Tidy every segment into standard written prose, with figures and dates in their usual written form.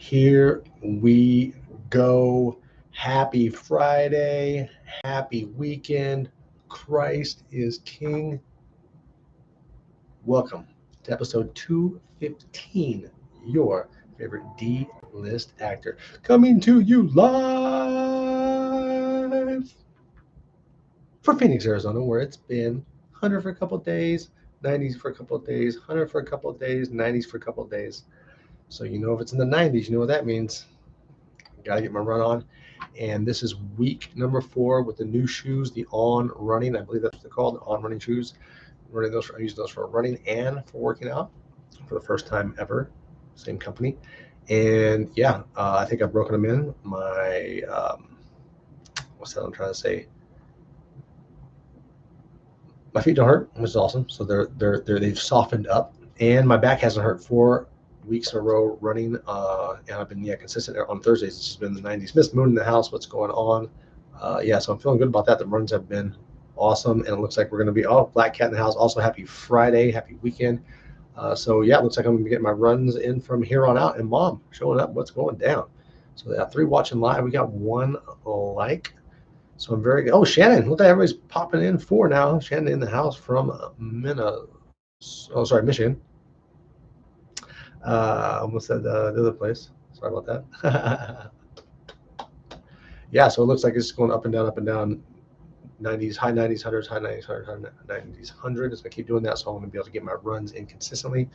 Here we go. Happy Friday. Happy weekend. Christ is King. Welcome to episode 215, your favorite D-list actor. Coming to you live for Phoenix, Arizona, where it's been 100 for a couple of days, 90s for a couple of days, 100 for a couple of days, 90s for a couple of days. So you know if it's in the 90s, you know what that means. Got to get my run on. And this is week number 4 with the new shoes, the On Running. I believe that's what they're called, the On Running shoes. I'm using those for running and for working out for the first time ever. Same company. And yeah, I think I've broken them in. My, what's that I'm trying to say? My feet don't hurt, which is awesome. So they've softened up, and my back hasn't hurt 4 weeks in a row running, and I've been consistent on Thursdays. It's just been the 90s. Miss Moon in the house. What's going on? So I'm feeling good about that. The runs have been awesome, and it looks like we're going to be Black Cat in the house. Also, happy Friday, happy weekend. It looks like I'm going to be getting my runs in from here on out. And Mom showing up. What's going down? So they got 3 watching live. We got 1 like. So I'm very good. Oh, Shannon, look at everybody's popping in 4 now. Shannon in the house from Michigan. Almost said the other place. Sorry about that. Yeah, so it looks like it's going up and down. 90s, high 90s, 100s, high 90s, 100s, high 90s, 100. It's going to keep doing that, so I'm going to be able to get my runs in consistently.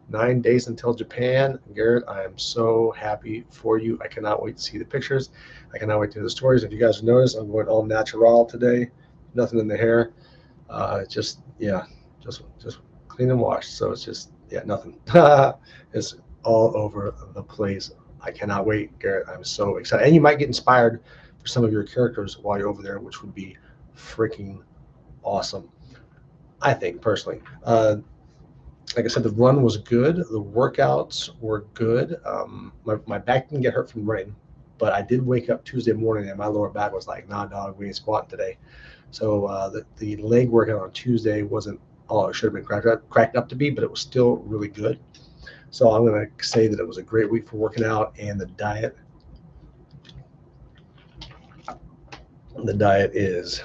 9 days until Japan. Garrett, I am so happy for you. I cannot wait to see the pictures. I cannot wait to hear the stories. If you guys notice, I'm going all natural today. Nothing in the hair. Just clean and wash. So it's just, nothing. It's all over the place. I cannot wait, Garrett. I'm so excited. And you might get inspired for some of your characters while you're over there, which would be freaking awesome, I think, personally. Like I said, the run was good. The workouts were good. My back didn't get hurt from running, but I did wake up Tuesday morning and my lower back was like, nah, dog, we ain't squatting today. So the leg workout on Tuesday wasn't all it should have been cracked up to be, but it was still really good. So I'm going to say that it was a great week for working out, and the diet is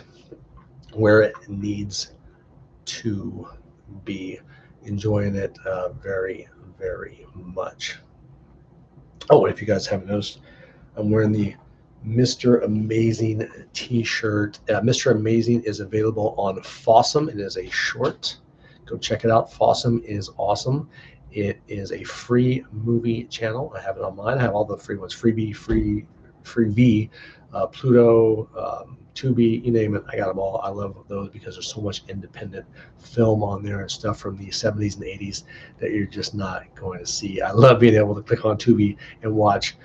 where it needs to be. Enjoying it very, very much. Oh, if you guys haven't noticed, I'm wearing the Mr. Amazing t-shirt. Mr. Amazing is available on Fossum. It is a short. Go check it out. Fossum is awesome. It is a free movie channel. I have it on mine. I have all the free ones. Freebie, Free Pluto, Tubi, you name it. I got them all. I love those because there's so much independent film on there and stuff from the 70s and 80s that you're just not going to see. I love being able to click on Tubi and watch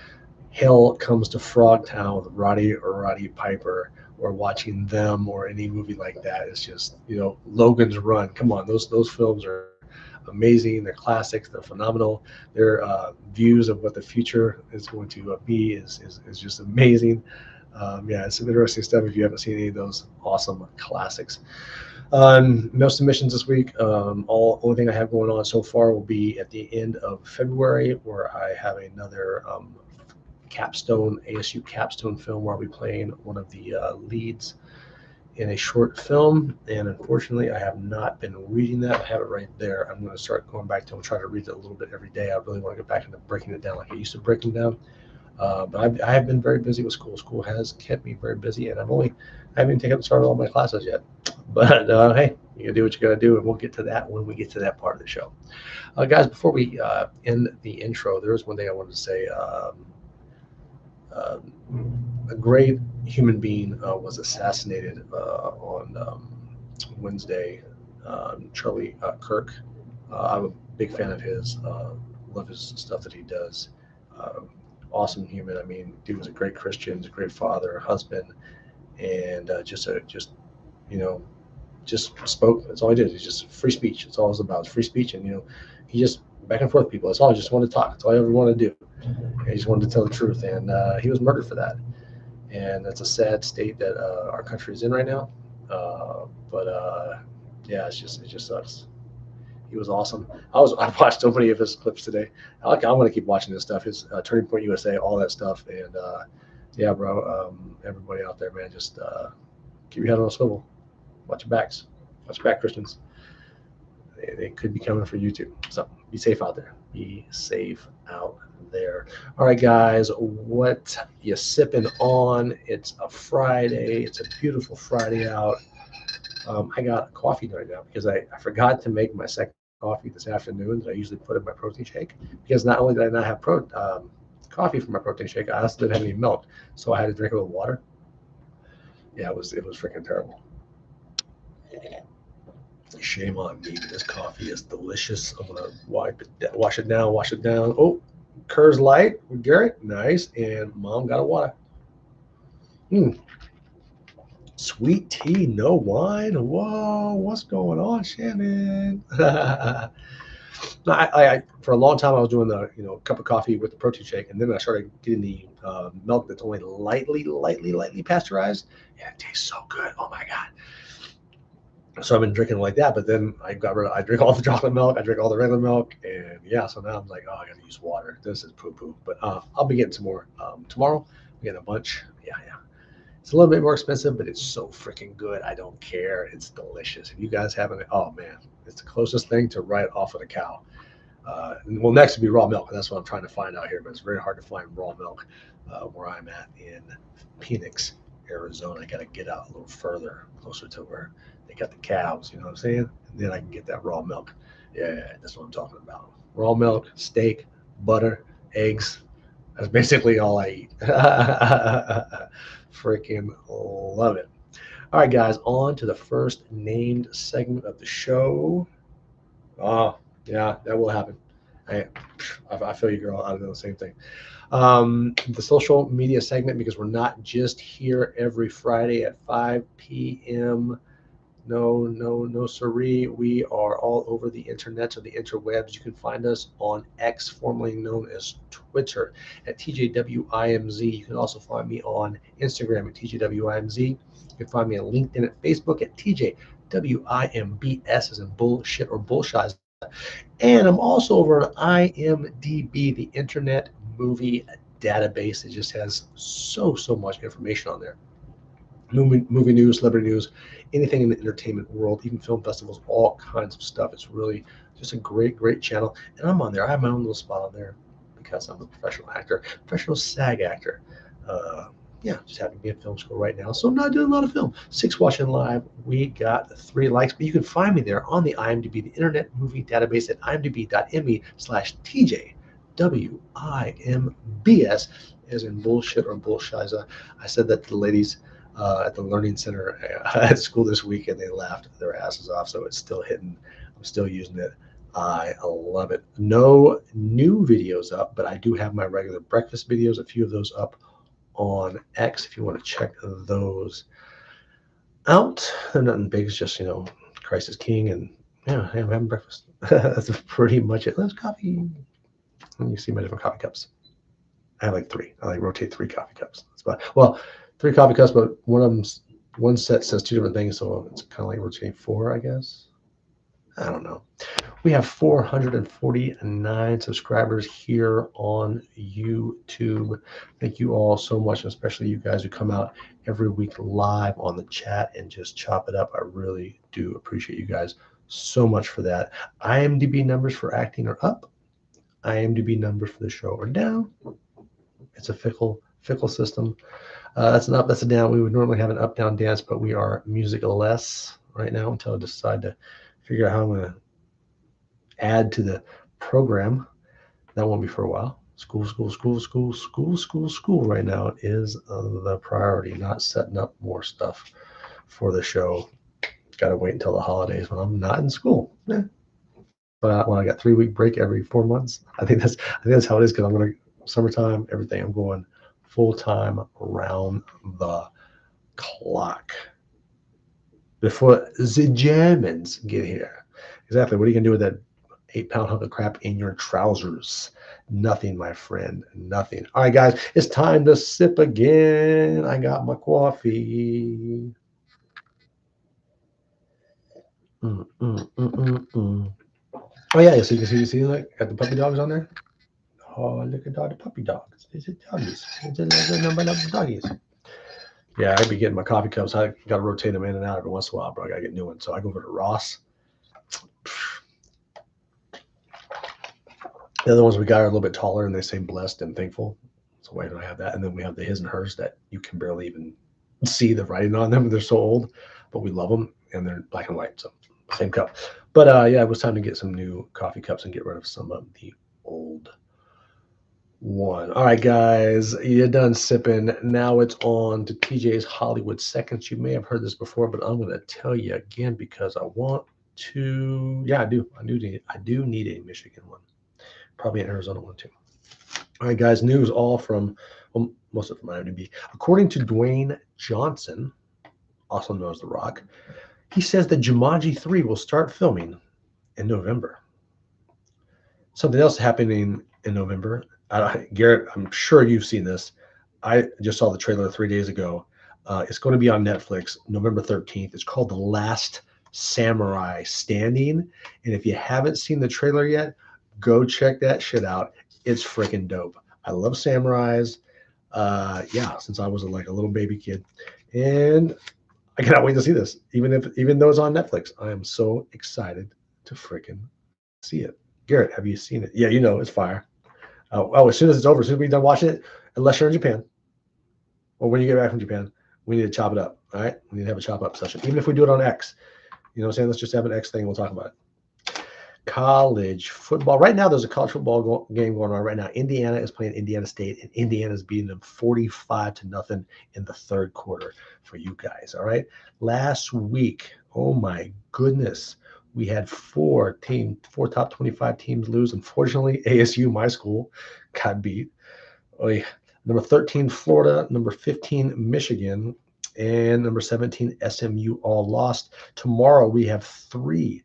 Hell Comes to Frogtown with Roddy Piper, or watching them, or any movie like that. It's just, Logan's Run. Come on, those films are amazing. They're classics. They're phenomenal. Their views of what the future is going to be is just amazing. It's some interesting stuff if you haven't seen any of those awesome classics. No submissions this week. Only thing I have going on so far will be at the end of February, where I have another ASU capstone film where I'll be playing one of the leads in a short film, and unfortunately I have not been reading that. I have it right there. I'm going to start going back to it and try to read it a little bit every day. I really want to get back into breaking it down like I used to breaking down. But I have been very busy with school. School has kept me very busy, and I haven't even started all my classes yet. But hey, you gotta do what you gotta do, and we'll get to that when we get to that part of the show. Guys, before we end the intro, there was one thing I wanted to say. A great human being was assassinated on Wednesday. Charlie Kirk. I'm a big fan of his. Love his stuff that he does. Awesome human. I mean, dude was a great Christian, a great father, husband, and just spoke. That's all he did. He's just free speech. That's all it's about. It's free speech, and he just back and forth people. That's all. I just wanted to talk. That's all I ever wanted to do. He just wanted to tell the truth, and he was murdered for that. And that's a sad state that our country is in right now. It just sucks. He was awesome. I watched so many of his clips today. I'm going to keep watching this stuff. His Turning Point USA, all that stuff, and yeah, bro. Everybody out there, man, just keep your head on a swivel. Watch your backs. Watch your back, Christians. They could be coming for you too. So be safe out there. Be safe out there. All right, guys, what you sipping on? It's a Friday. It's a beautiful Friday out. I got coffee right now because I forgot to make my second coffee this afternoon that I usually put in my protein shake. Because not only did I not have coffee for my protein shake, I also didn't have any milk, so I had to drink it with water. Yeah, it was freaking terrible. Shame on me. This coffee is delicious. I'm gonna wash it down, wash it down. Oh, Kerr's Light with Garrett, nice. And Mom got a water. Sweet tea, no wine. Whoa, what's going on, Shannon? I for a long time I was doing the cup of coffee with the protein shake, and then I started getting the milk that's only lightly pasteurized, and it tastes so good. Oh my god! So I've been drinking like that, but then I drink all the chocolate milk, I drink all the regular milk, and yeah, so now I'm like, oh, I gotta use water. This is poo-poo. But I'll be getting some more tomorrow. I'm getting a bunch. Yeah. It's a little bit more expensive, but it's so freaking good. I don't care. It's delicious. If you guys haven't, oh man, it's the closest thing to right off of the cow. Well, next would be raw milk. That's what I'm trying to find out here, but it's very hard to find raw milk where I'm at in Phoenix, Arizona. I got to get out a little further, closer to where they got the cows. You know what I'm saying? And then I can get that raw milk. Yeah, that's what I'm talking about. Raw milk, steak, butter, eggs. That's basically all I eat. Freaking love it. All right, guys, on to the first named segment of the show. Oh, yeah, that will happen. I feel you, girl. I do the same thing. The social media segment, because we're not just here every Friday at 5 p.m. No, siree. We are all over the internet or the interwebs. You can find us on X, formerly known as Twitter, at TJWIMZ. You can also find me on Instagram at TJWIMZ. You can find me on LinkedIn at Facebook at TJWIMBS, as in bullshit or bullshies. And I'm also over on IMDb, the Internet Movie Database. It just has so much information on there. Movie news, celebrity news, anything in the entertainment world, even film festivals, all kinds of stuff. It's really just a great channel. And I'm on there. I have my own little spot on there because I'm a professional actor, professional SAG actor. Yeah, just happen to be in film school right now. So I'm not doing a lot of film. 6 watching live. We got 3 likes, but you can find me there on the IMDb, the Internet Movie Database at imdb.me/TJWIMBS, as in bullshit or bullshiza. I said that to the ladies at the Learning Center at school this week, and they laughed their asses off. So it's still hitting. I'm still using it. I love it. No new videos up, but I do have my regular breakfast videos, a few of those up on X if you want to check those out. They're nothing big. It's just, Christ is King, and yeah, I'm having breakfast. That's pretty much it. Let's coffee. And you see my different coffee cups. I have like 3. I rotate 3 coffee cups. That's about, well, 3 coffee cups, but one set says 2 different things, so it's kind of like rotating 4, I guess. I don't know. We have 449 subscribers here on YouTube. Thank you all so much, especially you guys who come out every week live on the chat and just chop it up. I really do appreciate you guys so much for that. IMDb numbers for acting are up. IMDb numbers for the show are down. It's a fickle system. That's an up, that's a down. We would normally have an up-down dance, but we are music-less right now until I decide to figure out how I'm going to add to the program. That won't be for a while. School right now is the priority, not setting up more stuff for the show. Got to wait until the holidays when I'm not in school. But when I got 3-week break every 4 months, I think that's how it is, because I'm going to summertime, everything. I'm going full time around the clock before the Germans get here. Exactly. What are you going to do with that 8-pound hunk of crap in your trousers? Nothing, my friend. Nothing. All right, guys, it's time to sip again. I got my coffee. Oh yeah, so you see like got the puppy dogs on there. Oh, look at all the puppy dogs. These are doggies. There's a number of doggies. Yeah, I'd be getting my coffee cups. I got to rotate them in and out every once in a while, bro. I got to get new ones. So I go over to Ross. The other ones we got are a little bit taller and they say blessed and thankful. So why don't I have that? And then we have the his and hers that you can barely even see the writing on them. They're so old, but we love them and they're black and white. So same cup. But yeah, it was time to get some new coffee cups and get rid of some of the old one. All right, guys, you're done sipping. Now it's on to TJ's Hollywood Seconds. You may have heard this before, but I'm going to tell you again because I want to. Yeah, I do. I do need a Michigan one. Probably an Arizona one too. All right, guys, news all from, well, most of it from IMDb. According to Dwayne Johnson, also known as The Rock, he says that Jumanji 3 will start filming in November. Something else happening in November. Garrett, I'm sure you've seen this. I just saw the trailer 3 days ago. It's going to be on Netflix November 13th. It's called The Last Samurai Standing. And if you haven't seen the trailer yet, go check that shit out. It's freaking dope. I love samurais. Yeah, since I was like a little baby kid. And I cannot wait to see this. Even though it's on Netflix, I am so excited to freaking see it. Garrett, have you seen it? Yeah, you know it's fire. As soon as it's over, as soon as we're done watching it, unless you're in Japan or when you get back from Japan, we need to chop it up. All right, we need to have a chop up session, even if we do it on X. You know what I'm saying? Let's just have an X thing. And we'll talk about it. College football. Right now, there's a college football game going on right now. Indiana is playing Indiana State, and Indiana is beating them 45-0 in the third quarter for you guys. All right. Last week, oh my goodness, we had four top 25 teams lose. Unfortunately, ASU, my school, got beat. Oh, yeah. Number 13, Florida. Number 15, Michigan. And number 17, SMU all lost. Tomorrow, we have three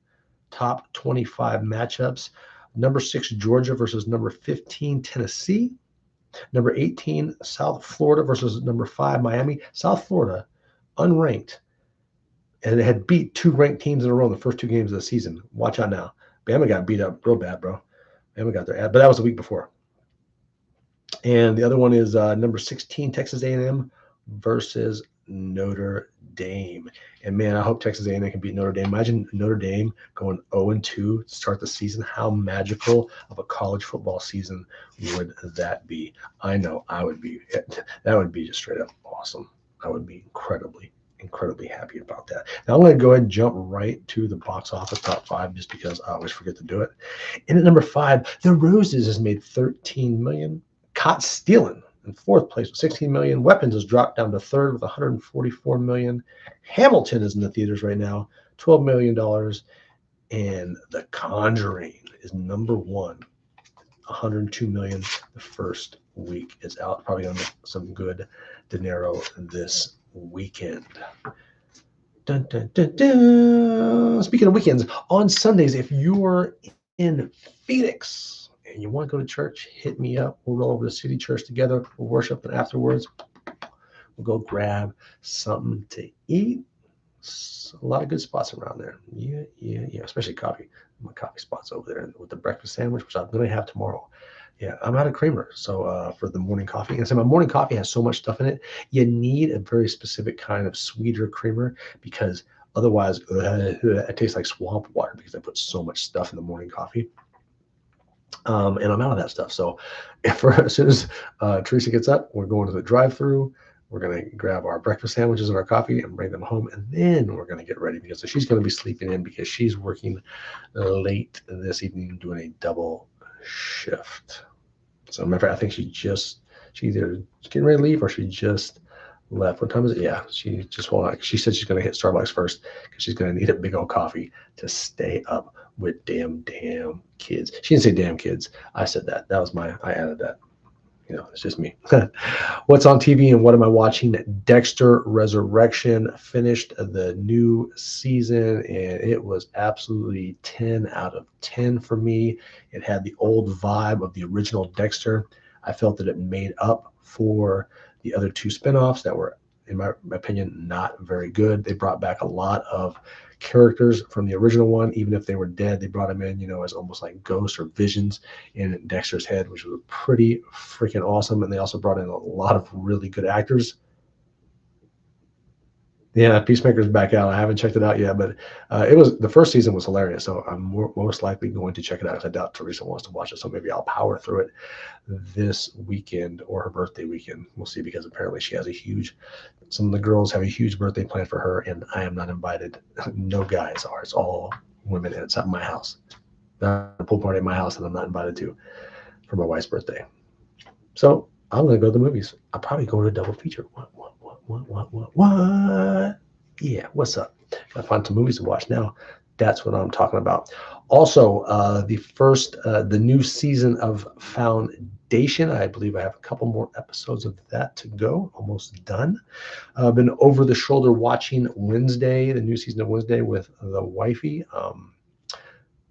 top 25 matchups. Number 6, Georgia versus number 15, Tennessee. Number 18, South Florida versus number 5, Miami. South Florida, unranked, and it had beat two ranked teams in a row in the first two games of the season. Watch out now. Bama got beat up real bad, bro. Bama got their ad, but that was the week before. And the other one is number 16, Texas A&M versus Notre Dame. And man, I hope Texas A&M can beat Notre Dame. Imagine Notre Dame going 0-2 to start the season. How magical of a college football season would that be? I know I would be. That would be just straight up awesome. I would be incredibly happy about that. Now I'm going to go ahead and jump right to the box office top 5 just because I always forget to do it. And at number 5, The Roses has made $13 million. Caught Stealing in 4th place with 16 million. Weapons has dropped down to 3rd with 144 million. Hamilton is in the theaters right now, $12 million. And The Conjuring is number 1, 102 million. The first week is out. Probably gonna make some good dinero this weekend. Dun, dun, dun, dun. Speaking of weekends, on Sundays, if you're in Phoenix and you want to go to church, hit me up. We'll roll over to City Church together. We'll worship, and afterwards, we'll go grab something to eat. A lot of good spots around there. Yeah. Especially coffee. My coffee spots over there with the breakfast sandwich, which I'm going to have tomorrow. Yeah, I'm out of creamer. So for the morning coffee, and so my morning coffee has so much stuff in it. You need a very specific kind of sweeter creamer because otherwise it tastes like swamp water because I put so much stuff in the morning coffee. And I'm out of that stuff. So as soon as Teresa gets up, we're going to the drive-through. We're going to grab our breakfast sandwiches and our coffee and bring them home. And then we're going to get ready because she's going to be sleeping in because she's working late this evening doing a double shift. So remember, I think she either getting ready to leave or she just left. What time is it? Yeah, she just hold on. She said she's going to hit Starbucks first because she's going to need a big old coffee to stay up with damn kids. She didn't say damn kids. I said that. I added that. You know, it's just me. What's on TV and what am I watching? Dexter Resurrection finished the new season and it was absolutely 10 out of 10 for me. It had the old vibe of the original Dexter. I felt that it made up for the other two spinoffs that were, in my opinion, not very good. They brought back a lot of characters from the original one, even if they were dead. They brought them in, as almost like ghosts or visions in Dexter's head, which was pretty freaking awesome. And they also brought in a lot of really good actors. Yeah, Peacemaker's back out. I haven't checked it out yet, but the first season was hilarious. So I'm most likely going to check it out because I doubt Teresa wants to watch it. So maybe I'll power through it this weekend or her birthday weekend. We'll see, because apparently some of the girls have a huge birthday plan for her, and I am not invited. No guys are. It's all women, and it's at my house. Not a pool party at my house, and I'm not invited to for my wife's birthday. So I'm going to go to the movies. I'll probably go to a double feature. What? Yeah, what's up? Gotta find some movies to watch now. That's what I'm talking about. Also, the new season of Foundation. I believe I have a couple more episodes of that to go. Almost done. I've been over the shoulder watching Wednesday, the new season of Wednesday with the wifey.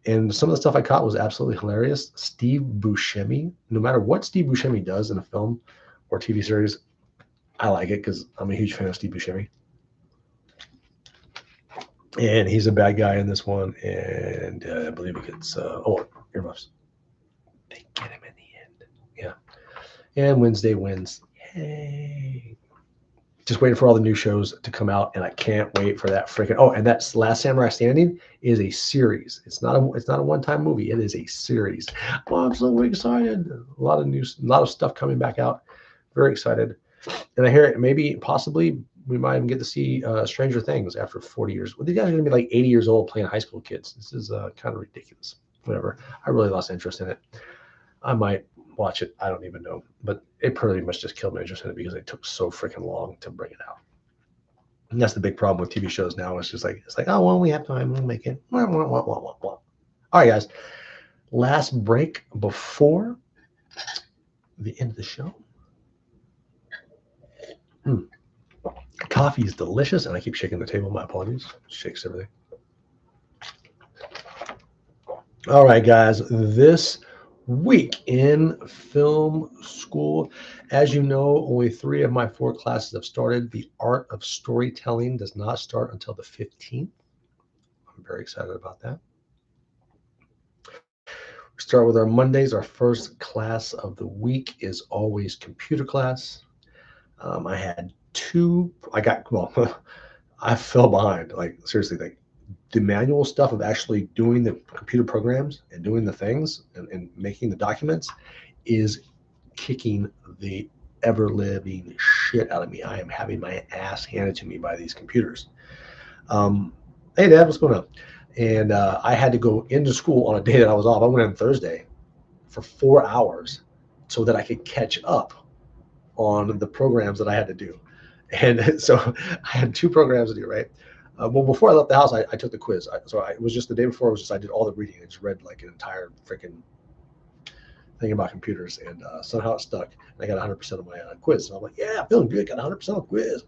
And some of the stuff I caught was absolutely hilarious. Steve Buscemi. No matter what Steve Buscemi does in a film or TV series, I like it because I'm a huge fan of Steve Buscemi. And he's a bad guy in this one. And I believe he gets, earmuffs. They get him in the end. Yeah. And Wednesday wins. Yay. Just waiting for all the new shows to come out. And I can't wait for that freaking. Oh, and that's Last Samurai Standing is a series. It's not a one-time movie. It is a series. Oh, I'm so excited. A lot of stuff coming back out. Very excited. And I hear it possibly we might even get to see Stranger Things after 40 years. Well, these guys are going to be like 80 years old playing high school kids. This is kind of ridiculous. Whatever. I really lost interest in it. I might watch it. I don't even know. But it pretty much just killed my interest in it because it took so freaking long to bring it out. And that's the big problem with TV shows now. It's like, oh, well, we have time. We'll make it. All right, guys. Last break before the end of the show. Coffee is delicious, and I keep shaking the table. My apologies. Shakes everything. All right, guys. This week in film school, as you know, only 3 of my 4 classes have started. The art of storytelling does not start until the 15th. I'm very excited about that. We start with our Mondays. Our first class of the week is always computer class. I had 2. I fell behind. Like, seriously, like the manual stuff of actually doing the computer programs and doing the things and making the documents is kicking the ever-living shit out of me. I am having my ass handed to me by these computers. Hey, Dad, what's going on? And I had to go into school on a day that I was off. I went in Thursday for 4 hours so that I could catch up on the programs that I had to do. And so I had 2 programs to do, right? Well, before I left the house, I took the quiz. It was just the day before. I did all the reading. I just read like an entire freaking thing about computers, and somehow it stuck. And I got 100% of my quiz. And I'm like, yeah, feeling good. Got 100% on quiz.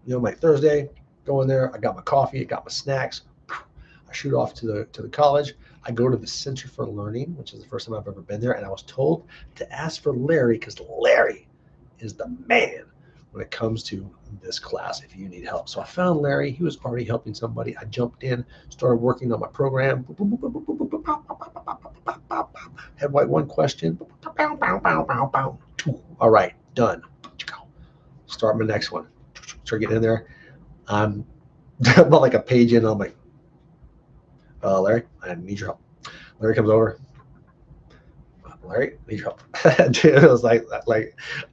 My Thursday, go in there. I got my coffee. I got my snacks. I shoot off to the college. I go to the Center for Learning, which is the first time I've ever been there, and I was told to ask for Larry because Larry is the man when it comes to this class if you need help. So I found Larry. He was already helping somebody. I jumped in, started working on my program. Had one question. All right, done. Start my next one. Start getting in there. I'm about like a page in. I'm like, Larry, I need your help. Larry comes over. Larry, need your help. Dude, it was like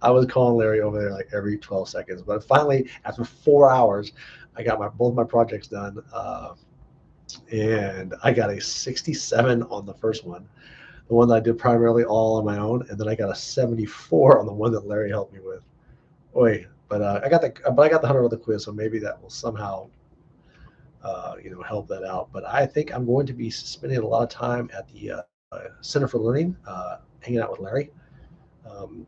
I was calling Larry over there like every 12 seconds. But finally, after 4 hours, I got both my projects done, and I got a 67 on the first one, the one that I did primarily all on my own, and then I got a 74 on the one that Larry helped me with. But I got the 100 on the quiz, so maybe that will somehow help that out. But I think I'm going to be spending a lot of time at the Center for Learning, hanging out with Larry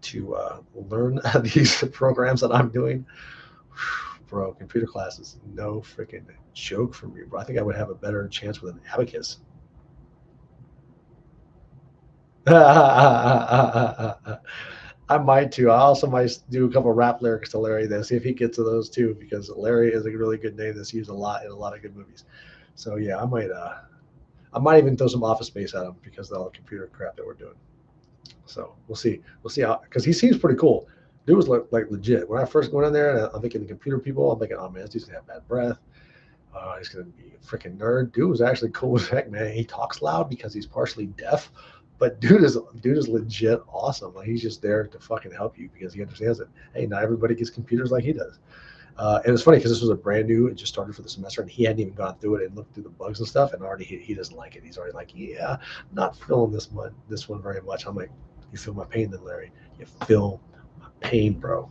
to learn these programs that I'm doing. Bro, computer classes, no freaking joke for me, bro. I think I would have a better chance with an abacus. I might too. I also might do a couple of rap lyrics to Larry, then see if he gets to those too, because Larry is a really good name that's used a lot in a lot of good movies. So yeah, I might even throw some Office Space at him because of all the computer crap that we're doing. So we'll see how, because he seems pretty cool. Dude was like legit. When I first went in there, and I'm thinking the computer people, I'm thinking, oh man, this dude's gonna have bad breath. He's gonna be a freaking nerd. Dude was actually cool as heck, man. He talks loud because he's partially deaf, but dude is legit awesome. Like he's just there to fucking help you because he understands it. Hey, not everybody gets computers like he does. And it's funny because this was a brand new, it just started for the semester, and he hadn't even gone through it and looked through the bugs and stuff, and already he doesn't like it. He's already like, yeah, I'm not feeling this one very much. I'm like, you feel my pain then, Larry? You feel my pain, bro.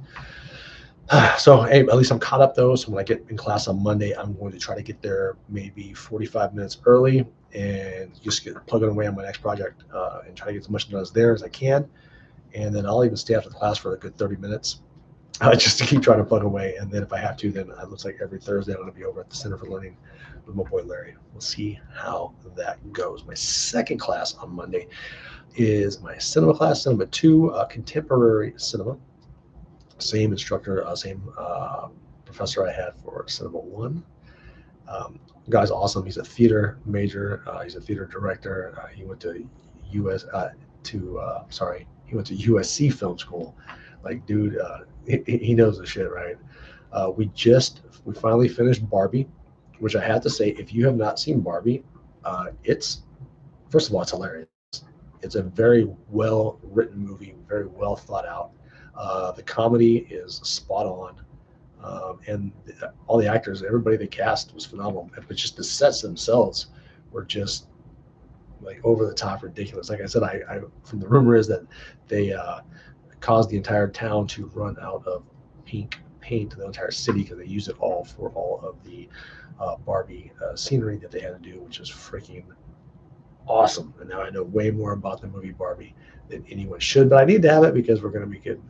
So hey, at least I'm caught up though. So when I get in class on Monday, I'm going to try to get there maybe 45 minutes early and just get plugging away on my next project and try to get as much done as there as I can. And then I'll even stay after the class for a good 30 minutes just to keep trying to plug away. And then if I have to, then it looks like every Thursday I'm going to be over at the Center for Learning with my boy Larry. We'll see how that goes. My second class on Monday is my cinema class, Cinema 2, contemporary cinema. Same instructor, same professor I had for Cinema 1. Guy's awesome. He's a theater major. He's a theater director. He went to he went to USC film school. Like, dude, he knows the shit, right? We finally finished Barbie, which I have to say, if you have not seen Barbie, it's first of all, it's hilarious. It's a very well written movie, very well thought out. The comedy is spot on. And all the actors, everybody they cast was phenomenal. But just the sets themselves were just like over the top ridiculous. Like I said, I from the rumor is that they caused the entire town to run out of pink paint, the entire city, because they used it all for all of the Barbie scenery that they had to do, which is freaking awesome. And now I know way more about the movie Barbie than anyone should, but I need to have it because we're going to be getting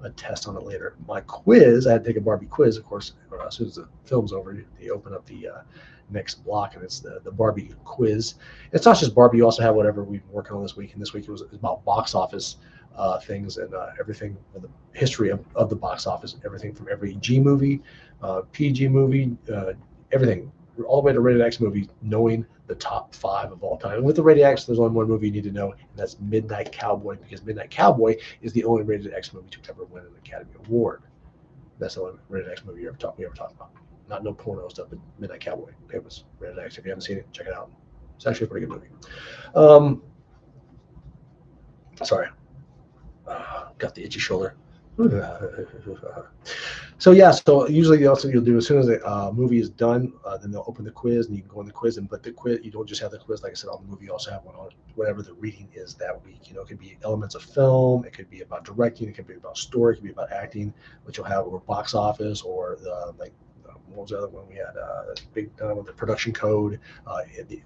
a test on it later. My quiz, I had to take a Barbie quiz, of course, as soon as the film's over, they open up the next block, and it's the Barbie quiz. It's not just Barbie, you also have whatever we've been working on this week, and this week it was about box office things and everything, the history of the box office, everything from every G movie, PG movie, everything, all the way to rated X movie, knowing the top 5 of all time. And with the rated X, there's only one movie you need to know, and that's Midnight Cowboy, because Midnight Cowboy is the only rated X movie to ever win an Academy Award. That's the only rated X movie we ever talked about. Not no porno stuff, but Midnight Cowboy. It was rated X. If you haven't seen it, check it out. It's actually a pretty good movie. Sorry. Got the itchy shoulder. So yeah, so usually also you'll do as soon as the movie is done, then they'll open the quiz and you can go on the quiz. But the quiz, you don't just have the quiz, like I said, on the movie. You also have one on whatever the reading is that week. It could be elements of film, it could be about directing, it could be about story, it could be about acting, which you'll have, or box office, or what was the other one we had? Big the production code,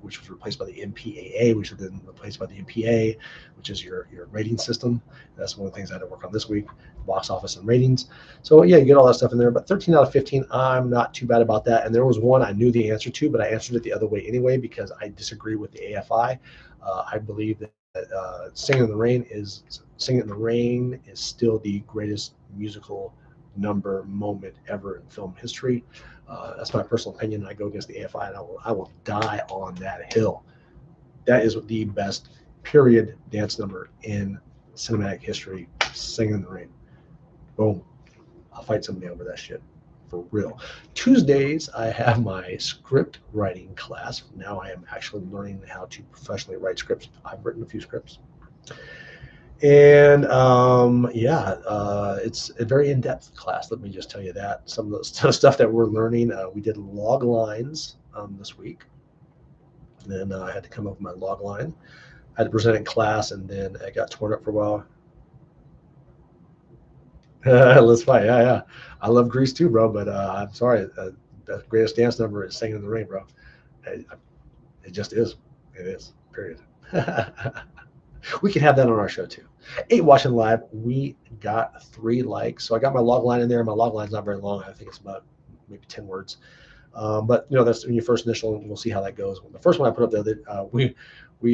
which was replaced by the MPAA, which was then replaced by the MPA, which is your rating system. That's one of the things I had to work on this week, box office and ratings. So yeah, you get all that stuff in there. But 13 out of 15, I'm not too bad about that. And there was one I knew the answer to, but I answered it the other way anyway because I disagree with the AFI. I believe that Singing in the Rain is still the greatest musical number moment ever in film history. That's my personal opinion. I go against the AFI, and I will die on that hill. That is the best period dance number in cinematic history. Singing in the Rain. Boom. I'll fight somebody over that shit. For real. Tuesdays, I have my script writing class. Now I am actually learning how to professionally write scripts. I've written a few scripts. And it's a very in-depth class. Let me just tell you that. Some of the stuff that we're learning, we did log lines this week. And then I had to come up with my log line. I had to present in class, and then I got torn up for a while. Let's fight. Yeah. I love Grease too, bro, but I'm sorry. The greatest dance number is Singing in the Rain, bro. It just is. It is, period. We can have that on our show too. 8 watching live. We got 3 likes. So I got my log line in there. My log line's not very long. I think it's about maybe 10 words. But that's when your first initial, and we'll see how that goes. The first one I put up there, we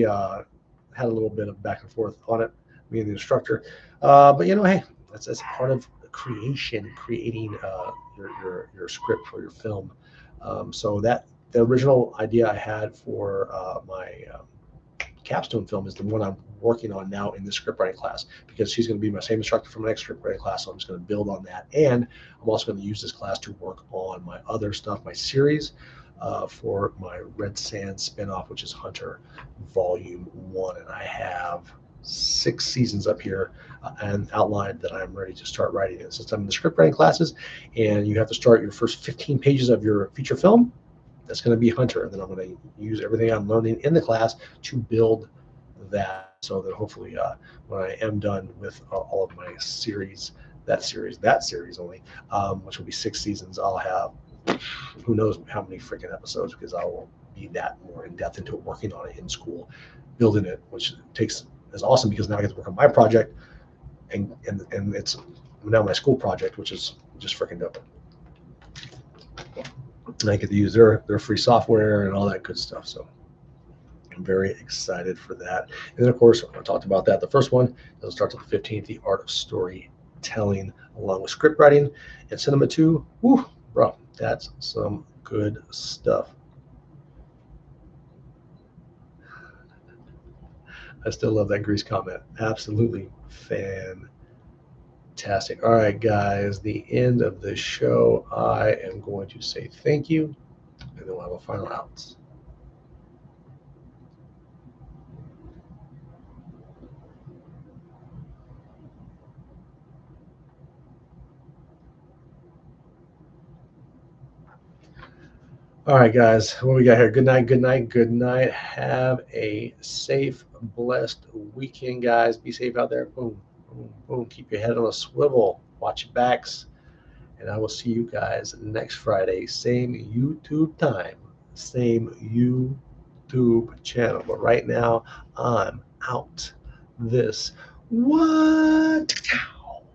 had a little bit of back and forth on it, me and the instructor. But hey, that's part of creating your script for your film. So that the original idea I had for my capstone film is the one I'm working on now in the script writing class, because she's going to be my same instructor for my next script writing class. So I'm just going to build on that. And I'm also going to use this class to work on my other stuff, my series for my Red Sand spinoff, which is Hunter Volume 1. And I have 6 seasons up here and outlined that I'm ready to start writing it. Since I'm in the script writing classes and you have to start your first 15 pages of your feature film, that's going to be Hunter. And then I'm going to use everything I'm learning in the class to build that, so that hopefully when I am done with all of my series, that series only, which will be 6 seasons, I'll have who knows how many freaking episodes, because I will be that more in depth into it, working on it in school, building it, which is awesome, because now I get to work on my project, and it's now my school project, which is just freaking dope. And I get to use their free software and all that good stuff. So I'm very excited for that. And then, of course, I talked about that. The first one doesn't start till the 15th, The Art of Storytelling, along with script writing and Cinema 2. Woo, bro, that's some good stuff. I still love that Grease comment. Absolutely fantastic. All right, guys, the end of the show. I am going to say thank you, and then we'll have a final outs. All right, guys, what we got here? Good night, good night, good night. Have a safe, blessed weekend, guys. Be safe out there. Boom, boom, boom. Keep your head on a swivel. Watch your backs. And I will see you guys next Friday. Same YouTube time, same YouTube channel. But right now, I'm out. This what?